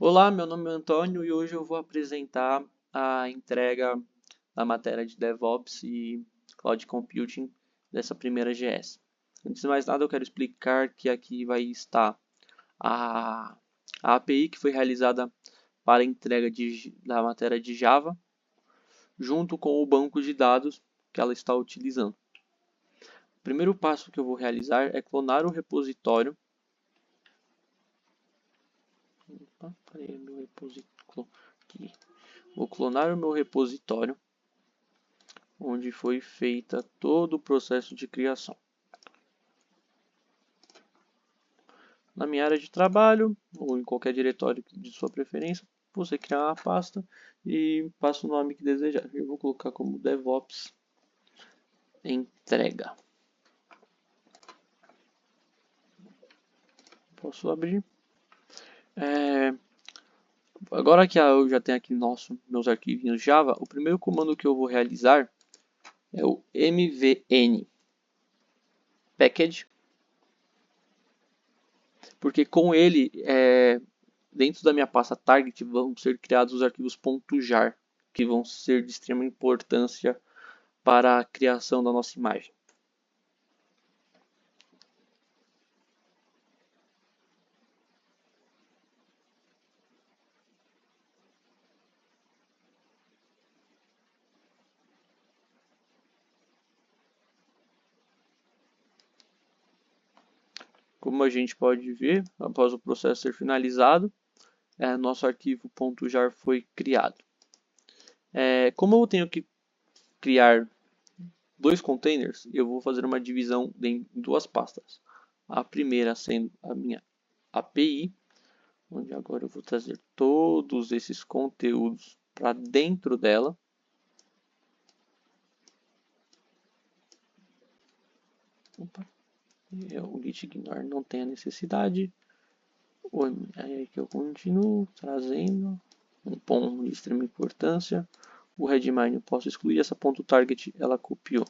Olá, meu nome é Antônio e hoje eu vou apresentar a entrega da matéria de DevOps e Cloud Computing dessa primeira GS. Antes de mais nada, eu quero explicar que aqui vai estar a API que foi realizada para a entrega da matéria de Java, junto com o banco de dados que ela está utilizando. O primeiro passo que eu vou realizar é clonar o repositório. Vou clonar o meu repositório, onde foi feita todo o processo de criação. Na minha área de trabalho, ou em qualquer diretório de sua preferência, você criar uma pasta e passa o nome que desejar. Eu vou colocar como DevOps entrega. Posso abrir. Agora que eu já tenho aqui meus arquivinhos Java, o primeiro comando que eu vou realizar é o mvn package, porque com ele, dentro da minha pasta target, vão ser criados os arquivos .jar, que vão ser de extrema importância para a criação da nossa imagem. Como a gente pode ver, após o processo ser finalizado, nosso arquivo .jar foi criado. Como eu tenho que criar dois containers, eu vou fazer uma divisão em duas pastas. A primeira sendo a minha API, onde agora eu vou trazer todos esses conteúdos para dentro dela. Opa. O git ignore não tem a necessidade. Aí que eu continuo trazendo um ponto de extrema importância. O readmine eu posso excluir, essa ponto .target ela copiou.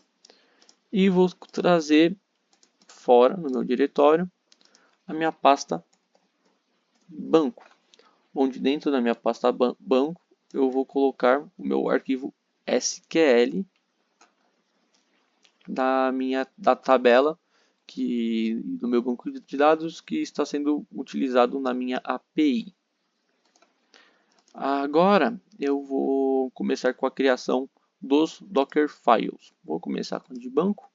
E vou trazer fora no meu diretório a minha pasta banco, onde dentro da minha pasta banco eu vou colocar o meu arquivo SQL da tabela do meu banco de dados que está sendo utilizado na minha API. Agora eu vou começar com a criação dos Docker Files. Vou começar com o de banco.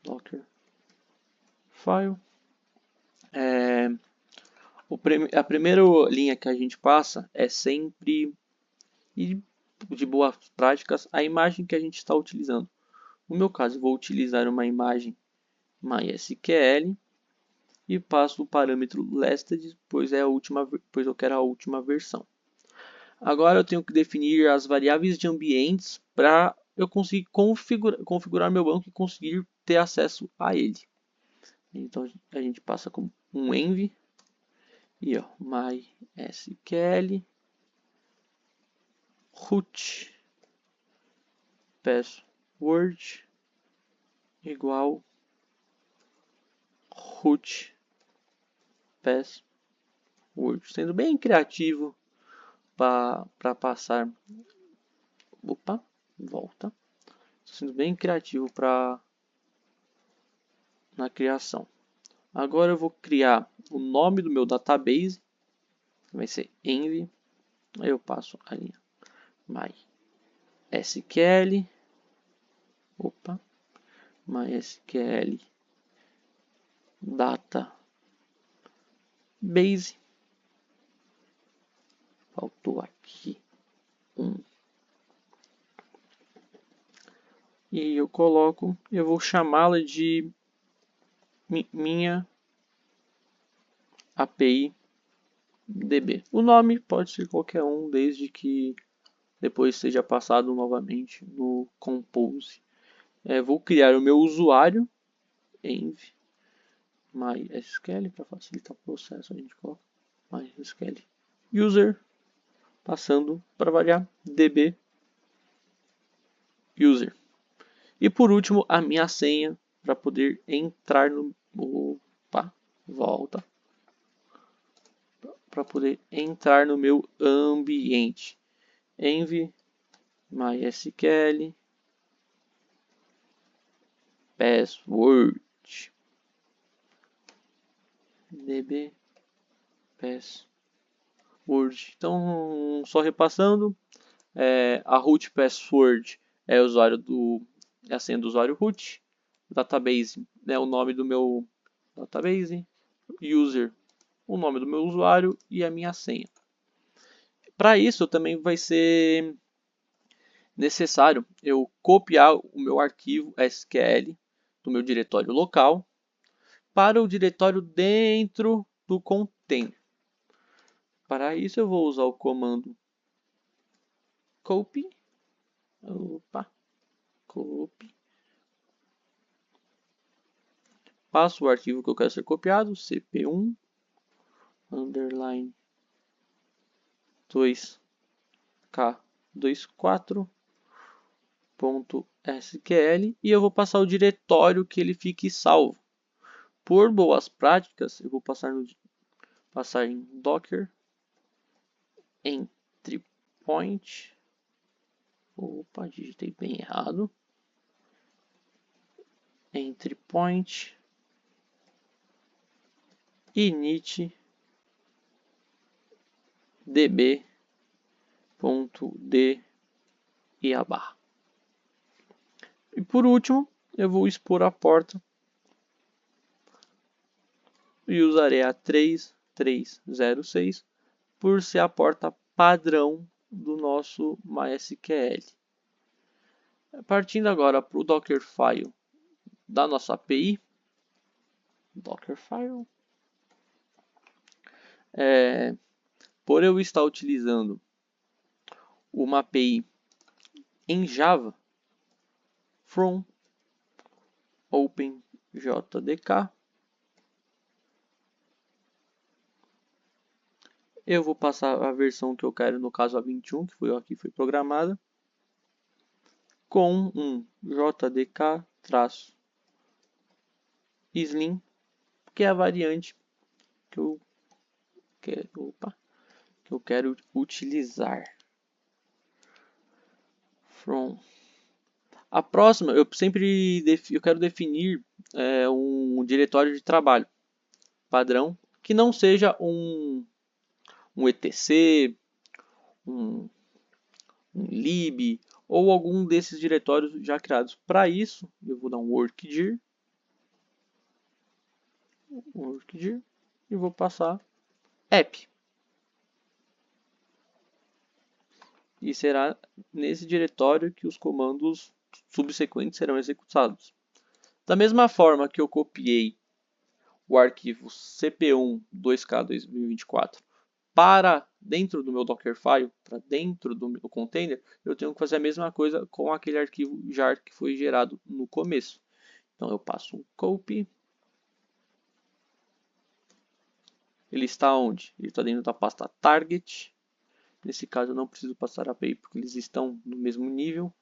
Docker File. A primeira linha que a gente passa é sempre, e de boas práticas, a imagem que a gente está utilizando. No meu caso, vou utilizar uma imagem MySQL e passo o parâmetro listed, pois eu quero a última versão. Agora eu tenho que definir as variáveis de ambientes para eu conseguir configurar meu banco e conseguir ter acesso a ele. Então a gente passa com um env e MySQL root password igual root password, sendo bem criativo para passar. Opa, volta. Sendo bem criativo na criação. Agora eu vou criar o nome do meu database, vai ser env. Aí eu passo a linha MySQL, MySQL database. Faltou aqui um. E eu vou chamá-la de minha API DB. O nome pode ser qualquer um, desde que depois seja passado novamente no Compose. Vou criar o meu usuário, env MySQL, para facilitar o processo, a gente coloca MySQL user, passando para variar DB user. E por último, a minha senha para poder entrar no... Opa, volta. para poder entrar no meu ambiente. Env MySQL password db password. Então, só repassando, a root password é o usuário é a senha do usuário root, database é o nome do meu database, user o nome do meu usuário e a minha senha. Para isso também vai ser necessário eu copiar o meu arquivo SQL do meu diretório local para o diretório dentro do container. Para isso eu vou usar o comando copy, copy, passo o arquivo que eu quero ser copiado, cp1 underline 2k24.sql e eu vou passar o diretório que ele fique salvo. Por boas práticas, eu vou passar em docker entry point. Opa, digitei bem errado. Entry point init db.d e a barra. E por último, eu vou expor a porta e usarei a 3306 por ser a porta padrão do nosso MySQL. Partindo agora para o Dockerfile da nossa API, Dockerfile, por eu estar utilizando uma API em Java, from OpenJDK, eu vou passar a versão que eu quero, no caso a 21, que foi aqui foi programada, com um JDK-slim, que é a variante que eu quero utilizar. From. A próxima, eu quero definir um diretório de trabalho padrão que não seja um etc, um lib ou algum desses diretórios já criados. Para isso, eu vou dar um workdir e vou passar app. E será nesse diretório que os comandos subsequentes serão executados. Da mesma forma que eu copiei o arquivo cp1 2k2024 para dentro do meu Dockerfile, para dentro do meu container, eu tenho que fazer a mesma coisa com aquele arquivo jar que foi gerado no começo. Então eu passo um copy. Ele está onde? Ele está dentro da pasta target. Nesse caso eu não preciso passar a API porque eles estão no mesmo nível.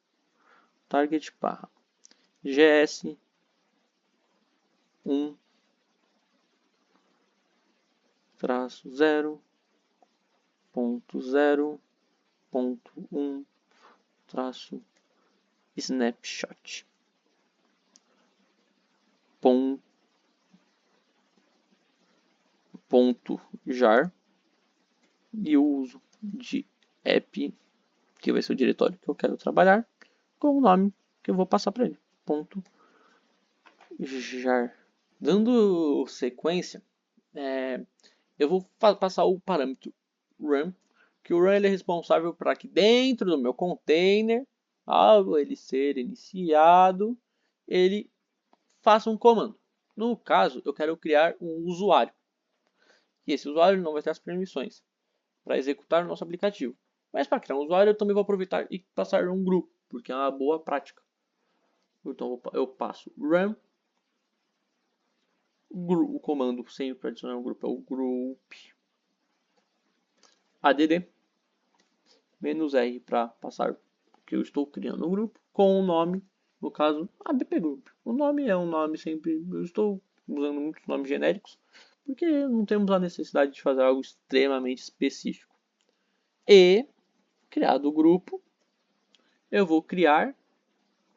Target barra gs 1 0.0.1 snapshot .jar e o uso de app, que vai ser o diretório que eu quero trabalhar, com o nome que eu vou passar para ele, .jar. Dando sequência, eu vou passar o parâmetro run, que o run ele é responsável para que dentro do meu container, ao ele ser iniciado, ele faça um comando. No caso, eu quero criar um usuário. E esse usuário não vai ter as permissões para executar o nosso aplicativo. Mas para criar um usuário, eu também vou aproveitar e passar um grupo, porque é uma boa prática. Então eu passo run, o comando sempre para adicionar um grupo é o group add -r para passar que eu estou criando um grupo com o nome, no caso app group. O nome é um nome sempre, eu estou usando muitos nomes genéricos, porque não temos a necessidade de fazer algo extremamente específico. E, criado o grupo, eu vou criar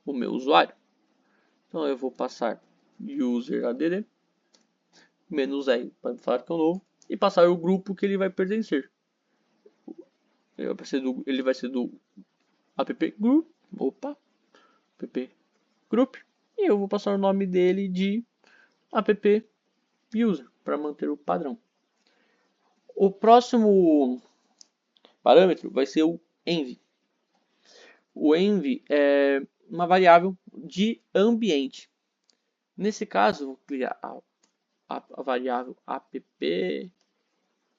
o meu usuário. Então eu vou passar user add -r para falar que é o novo e passar o grupo que ele vai pertencer. Ele vai ser do app group, app group, e eu vou passar o nome dele de app user para manter o padrão. O próximo parâmetro vai ser o env. O env é uma variável de ambiente. Nesse caso, eu vou criar a variável app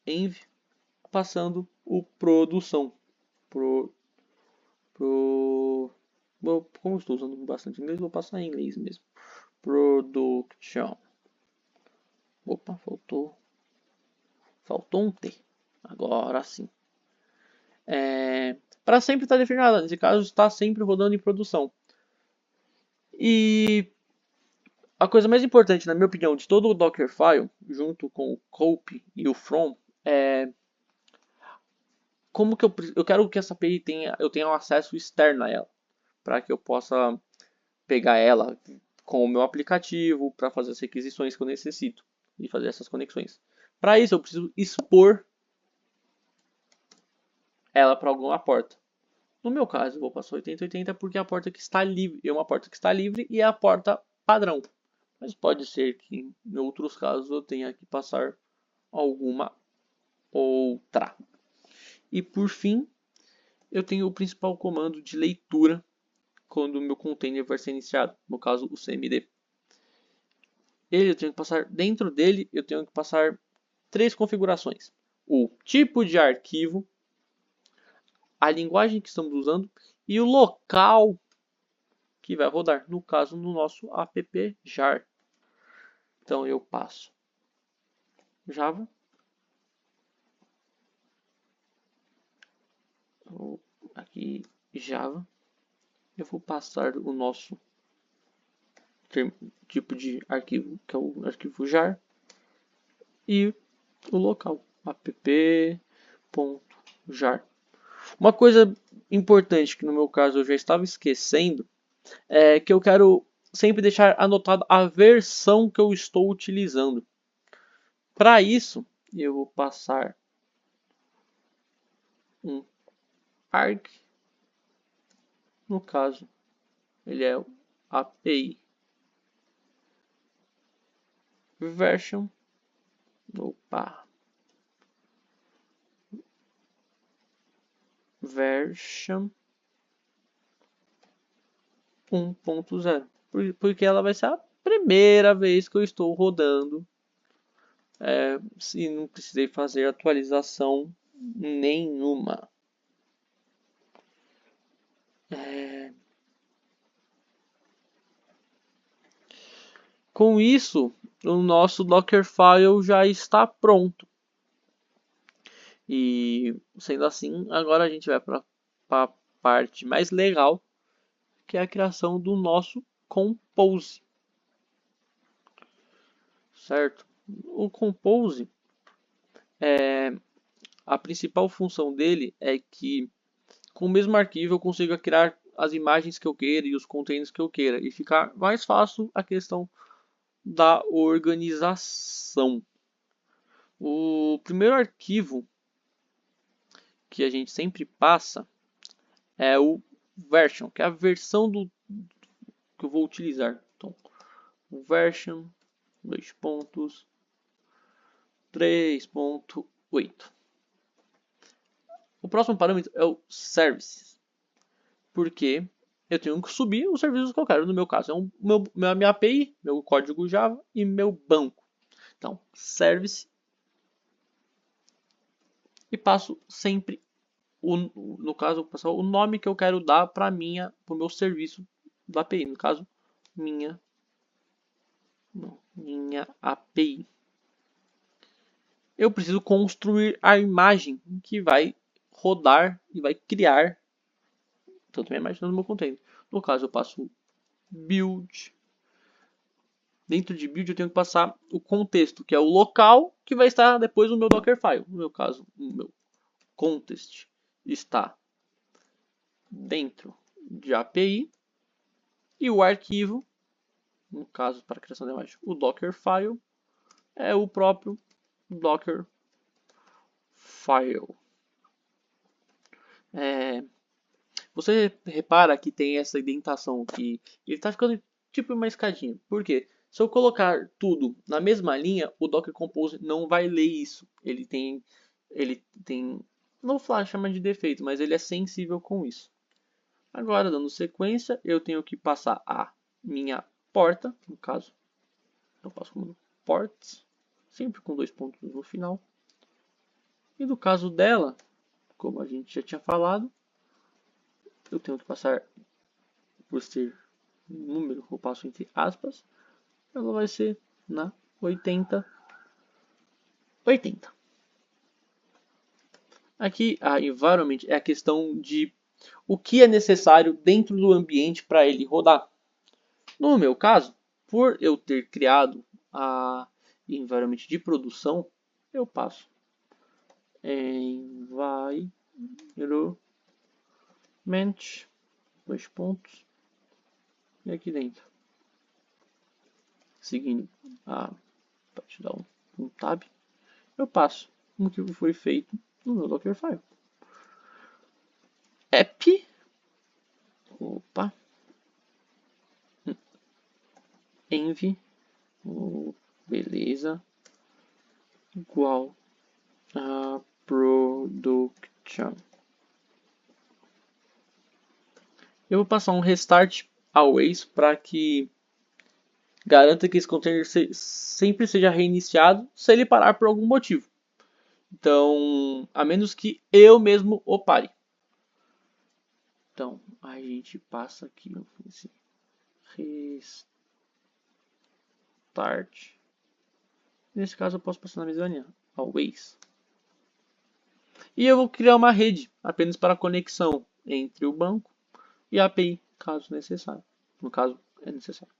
env passando o produção. Como estou usando bastante inglês, vou passar em inglês mesmo. Production. Opa, faltou um T. Agora sim. Para sempre está definido. Nesse caso, está sempre rodando em produção. E a coisa mais importante, na minha opinião, de todo o Dockerfile, junto com o copy e o from, é como que eu quero que essa API eu tenha um acesso externo a ela, para que eu possa pegar ela com o meu aplicativo para fazer as requisições que eu necessito e fazer essas conexões. Para isso, eu preciso expor ela para alguma porta. No meu caso, eu vou passar 8080 porque é a porta que está livre, é uma porta que está livre e é a porta padrão. Mas pode ser que em outros casos eu tenha que passar alguma outra. E por fim, eu tenho o principal comando de leitura quando o meu container vai ser iniciado, no caso o cmd. Eu tenho que passar dentro dele, eu tenho que passar 3 configurações: o tipo de arquivo, a linguagem que estamos usando e o local que vai rodar, no caso no nosso app jar. Então eu passo Java, aqui Java, eu vou passar o nosso tipo de arquivo, que é o arquivo jar, e o local, app.jar. Uma coisa importante que no meu caso eu já estava esquecendo é que eu quero sempre deixar anotada a versão que eu estou utilizando. Para isso, eu vou passar um arg, no caso, ele é o API version, version 1.0, porque ela vai ser a primeira vez que eu estou rodando, se não precisei fazer atualização nenhuma. Com isso, o nosso Dockerfile já está pronto. E sendo assim, agora a gente vai para a parte mais legal, que é a criação do nosso Compose. Certo? O Compose, a principal função dele é que com o mesmo arquivo eu consigo criar as imagens que eu queira e os containers que eu queira, e ficar mais fácil a questão da organização. O primeiro arquivo que a gente sempre passa é o version, que é a versão que eu vou utilizar. Então, o version 3.8. O próximo parâmetro é o services, porque eu tenho que subir os serviços que eu quero. No meu caso, é minha API, meu código Java e meu banco. Então, service, e passo sempre no caso, pessoal, o nome que eu quero dar para o meu serviço da API, no caso, minha API. Eu preciso construir a imagem que vai rodar e vai criar tanto minha imagem no meu container. No caso, eu passo build Dentro de build eu tenho que passar o contexto, que é o local que vai estar depois no meu Dockerfile. No meu caso, o meu context está dentro de API e o arquivo, no caso para a criação da imagem, o Dockerfile, é o próprio Dockerfile. Você repara que tem essa indentação que ele está ficando tipo uma escadinha. Por quê? Se eu colocar tudo na mesma linha, o Docker Compose não vai ler isso. Ele tem, não vou chamar de defeito, mas ele é sensível com isso. Agora, dando sequência, eu tenho que passar a minha porta, no caso, eu passo como ports, sempre com 2 pontos no final. E no caso dela, como a gente já tinha falado, eu tenho que passar, por ser número, eu passo entre aspas, ela vai ser na 80. Aqui a environment é a questão de o que é necessário dentro do ambiente para ele rodar. No meu caso, por eu ter criado a environment de produção, eu passo environment, 2 pontos, e aqui dentro, seguindo a parte da um tab, eu passo o que foi feito no meu Dockerfile. App, opa, env, beleza, igual a production. Eu vou passar um restart always para que garanta que esse container sempre seja reiniciado se ele parar por algum motivo. Então, a menos que eu mesmo o pare. Então, a gente passa aqui esse restart. Nesse caso, eu posso passar na mesma linha, always. E eu vou criar uma rede apenas para conexão entre o banco e a API, caso necessário. No caso, é necessário.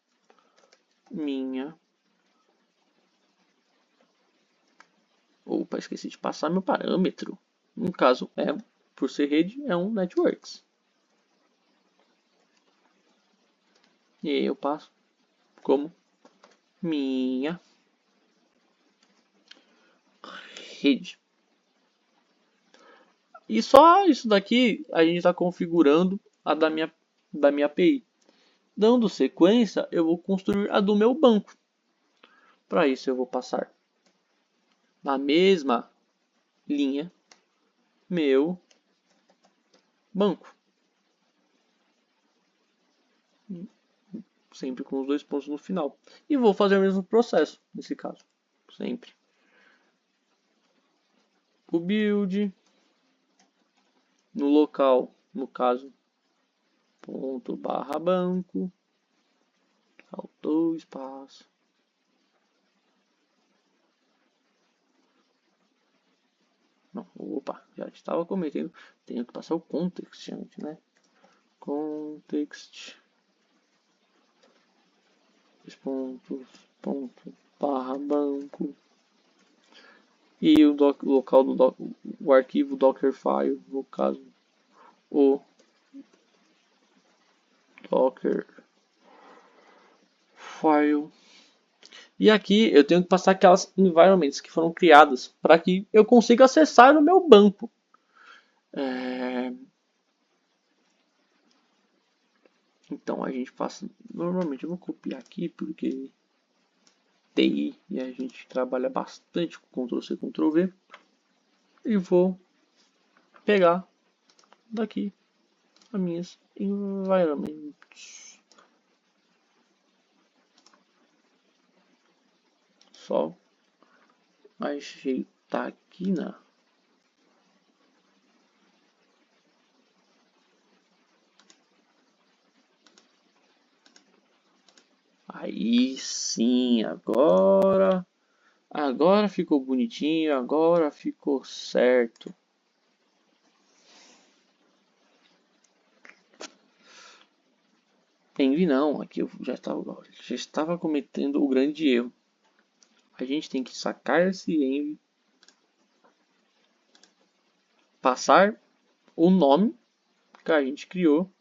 Opa, esqueci de passar meu parâmetro. No caso, por ser rede, é um networks. E aí eu passo como minha rede. E só isso daqui a gente está configurando a da minha API. Dando sequência, eu vou construir a do meu banco. Para isso, eu vou passar na mesma linha meu banco. Sempre com os 2 pontos no final. E vou fazer o mesmo processo, nesse caso. Sempre. O build. No local, no caso, ponto barra banco. Faltou espaço. Não, opa, já estava cometendo. Tenho que passar o context antes, né? Context. Pontos, ponto, barra banco. E o local o arquivo Dockerfile, no caso, o Dockerfile. E aqui eu tenho que passar aquelas environments que foram criadas para que eu consiga acessar o meu banco. Então a gente passa. Normalmente eu vou copiar aqui porque TI e a gente trabalha bastante com Ctrl+C, Ctrl+V. E vou pegar daqui as minhas environments. Só ajeitar aqui na. Aí sim, agora ficou bonitinho, agora ficou certo. Envy não, aqui eu já estava cometendo o grande erro. A gente tem que sacar esse envy, passar o nome que a gente criou,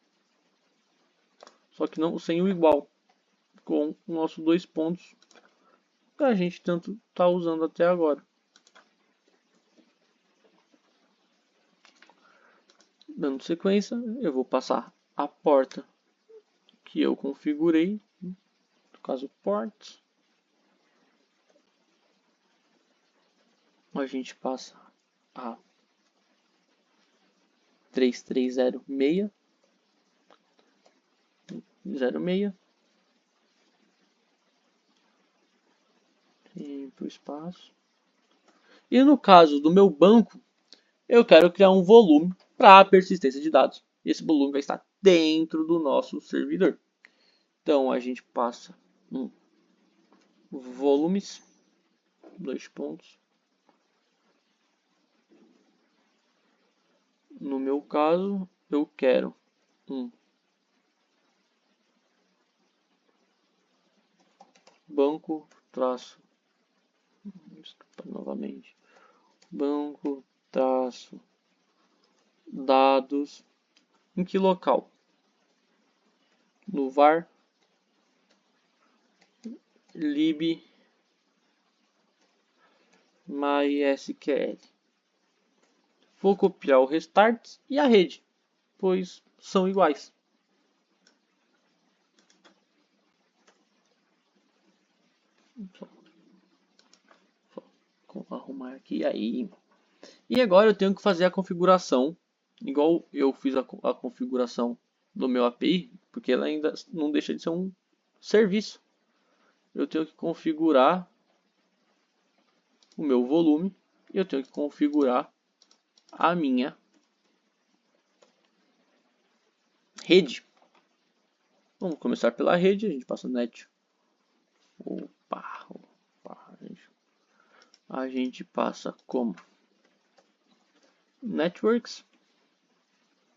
só que não sem o igual, com o nosso dois pontos que a gente tanto está usando até agora. Dando sequência, eu vou passar a porta que eu configurei, no caso ports. A gente passa a 3306 06 para o espaço. E no caso do meu banco, eu quero criar um volume para a persistência de dados. Esse volume vai estar dentro do nosso servidor. Então a gente passa volumes, dois pontos. No meu caso, eu quero banco traço, desculpa, novamente, banco traço dados. Em que local? No var lib mysql. Vou copiar o restart e a rede, pois são iguais. Só arrumar aqui aí. E agora eu tenho que fazer a configuração, igual eu fiz a configuração do meu API, porque ela ainda não deixa de ser um serviço. Eu tenho que configurar o meu volume e eu tenho que configurar a minha rede. Vamos começar pela rede, a gente passa net. A gente passa como networks,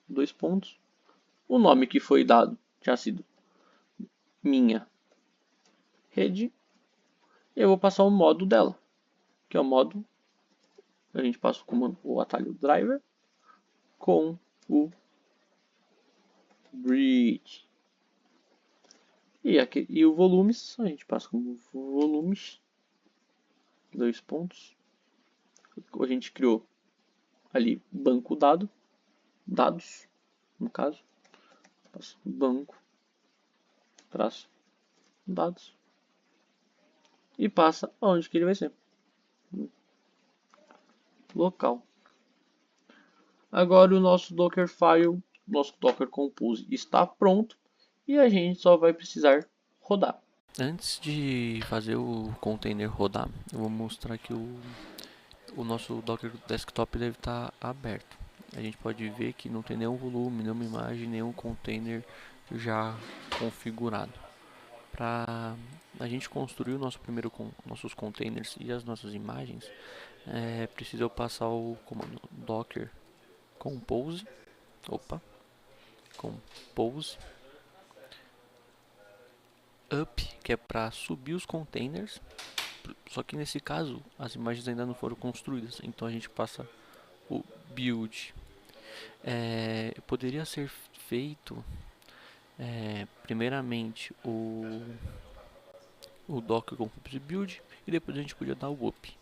dois pontos. O nome que foi dado tinha sido minha rede. Eu vou passar o modo dela, que é o modo, a gente passa o comando, o atalho driver com o bridge. E o volumes, a gente passa como volumes, dois pontos. A gente criou ali banco dados, no caso, banco, traço, dados, e passa aonde que ele vai ser, local. Agora o nosso Dockerfile, nosso Docker Compose está pronto e a gente só vai precisar rodar. Antes de fazer o container rodar, eu vou mostrar que o nosso Docker Desktop deve estar aberto. A gente pode ver que não tem nenhum volume, nenhuma imagem, nenhum container já configurado. Para a gente construir o nosso nossos containers e as nossas imagens, é preciso eu passar o comando docker compose, compose up, que é para subir os containers. Só que nesse caso as imagens ainda não foram construídas, então a gente passa o build. Poderia ser feito primeiramente o docker compose build e depois a gente podia dar o up.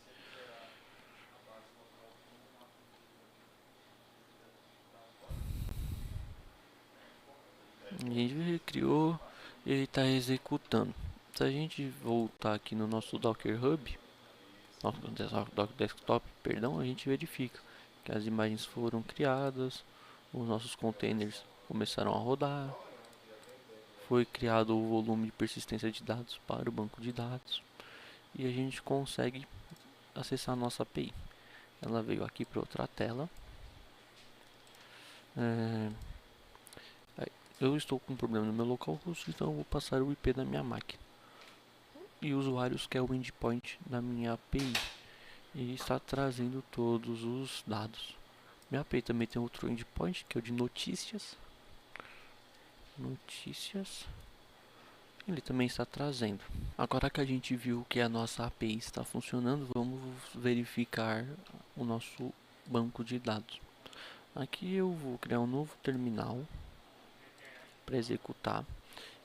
A gente criou e ele está executando. Se a gente voltar aqui no nosso Docker Hub, nosso Docker Desktop, perdão, a gente verifica que as imagens foram criadas, os nossos containers começaram a rodar, foi criado o volume de persistência de dados para o banco de dados e a gente consegue acessar a nossa API. Ela veio aqui para outra tela. Eu estou com um problema no meu localhost, então eu vou passar o IP da minha máquina. E usuários que é o endpoint da minha API. E está trazendo todos os dados. Minha API também tem outro endpoint, que é o de notícias. ele também está trazendo. Agora que a gente viu que a nossa API está funcionando, vamos verificar o nosso banco de dados. Aqui eu vou criar um novo terminal para executar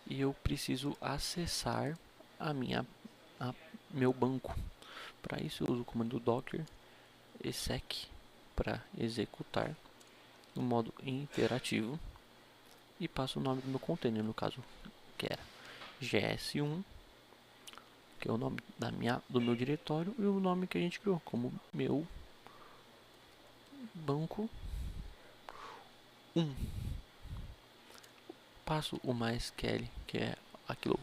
e eu preciso acessar a meu banco. Para isso eu uso o comando docker exec para executar no modo interativo e passo o nome do meu container, no caso que era gs1, que é o nome do meu diretório, e o nome que a gente criou como meu banco 1. Passo o MySQL, que é aquilo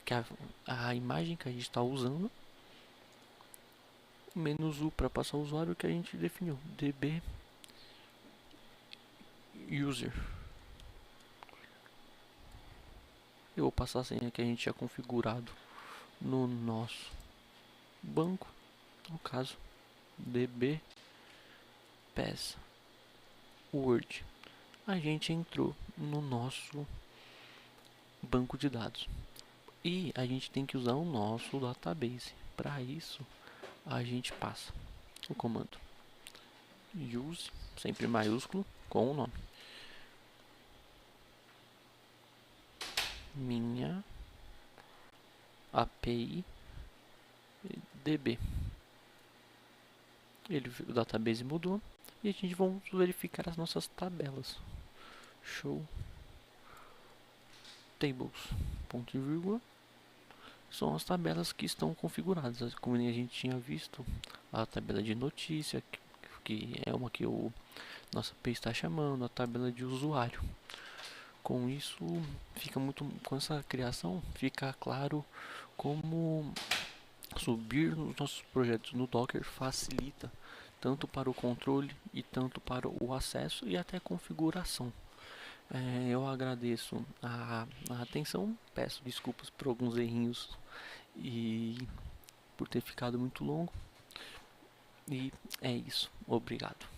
que é a imagem que a gente está usando, menos u para passar o usuário que a gente definiu, db user. Eu vou passar a senha que a gente tinha configurado no nosso banco, no caso db password. A gente entrou no nosso banco de dados e a gente tem que usar o nosso database. Para isso a gente passa o comando use, sempre maiúsculo, com o nome minha API DB. O database mudou e a gente vai verificar as nossas tabelas. Show tables, ponto e vírgula, são as tabelas que estão configuradas. Como a gente tinha visto, a tabela de notícia, que é uma que o nossa API está chamando, a tabela de usuário. Com isso, com essa criação, fica claro como subir os nossos projetos no Docker facilita tanto para o controle e tanto para o acesso e até configuração. Eu agradeço a atenção, peço desculpas por alguns errinhos e por ter ficado muito longo. E é isso, obrigado.